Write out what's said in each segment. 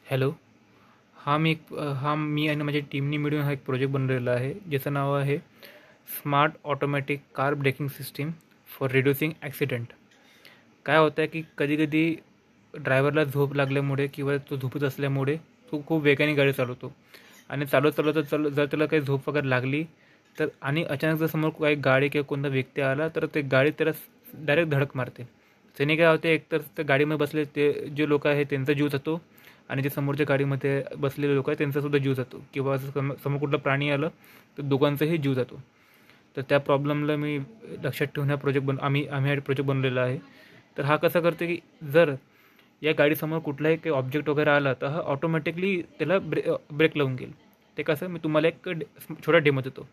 Hello. मी आणि माझ्या टीमने मिळून हा एक प्रोजेक्ट बनवलेला आहे, ज्याचं नाव आहे smart automatic car braking system for reducing accident. काय होतं आहे की कधीकधी ड्रायव्हरला झोप लागल्यामुळे किंवा तो झोपत असल्यामुळे तो खूप वेगाने गाडी चालवतो आणि जर त्याला काही झोप वगैरे लागली तर आणि अचानक जर समोर काही गाडी किंवा कोणता व्यक्ती आला तर ते गाडी त्याला डायरेक्ट धडक मारते. त्याने काय होते, एकतर त्या गाडीमध्ये बसले ते जे लोक आहेत त्यांचा जीव जातो आणि जे समोरच्या गाडीमध्ये बसलेले लोक आहेत त्यांचासुद्धा जीव जातो, किंवा समोर कुठलं प्राणी आलं तर दोघांचाही जीव जातो. तर त्या प्रॉब्लेमला मी लक्षात ठेवून आम्ही हा प्रोजेक्ट बनवलेला आहे. तर हा कसा करते की जर या गाडीसमोर कुठलाही काही ऑब्जेक्ट वगैरे आला तर हा ऑटोमॅटिकली त्याला ब्रेक लावून घेईल. ते कसं, मी तुम्हाला एक छोटा डेमो देतो.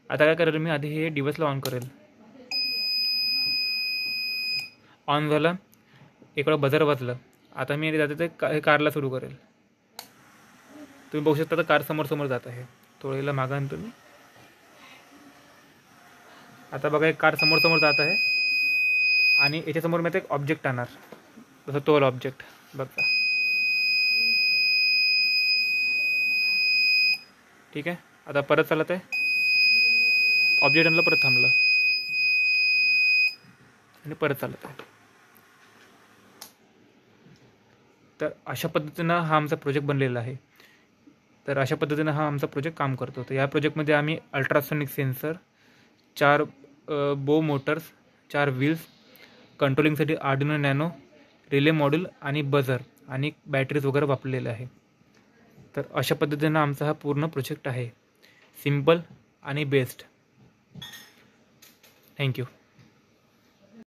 आता काय करेल, मी आधी हे डिव्हाइसला ऑन करेल. ऑन झाला, एक वेळा बझर वाजलं. आता मी जाते ते कारला सुरू करेल. तुम्ही बघू शकता तर कार समोर जात आहे. थोडं मागं आणतो मी. आता बघा, एक कार समोर जात आहे आणि याच्यासमोर मी आता एक ऑब्जेक्ट आणणार, जसं तो ऑब्जेक्ट बघा. ठीक आहे, आता परत चालत आहे. ऑब्जेक्ट आणलं, परत थांबलं आणि परत चालत आहे. तर अशा पद्धतीनं हा आमचा प्रोजेक्ट बनलेला आहे. तर अशा पद्धतीनं हा आमचा प्रोजेक्ट काम करतो. तर या प्रोजेक्टमध्ये आम्ही ultrasonic sensor, 4 BO motors, 4 wheels, कंट्रोलिंगसाठी आर्डिनो नॅनो, रिले मॉड्यूल आणि बझर आणि बॅटरीज वगैरे वापरलेले आहे. तर अशा पद्धतीनं आमचा हा पूर्ण प्रोजेक्ट आहे. सिम्पल आणि बेस्ट. थँक्यू.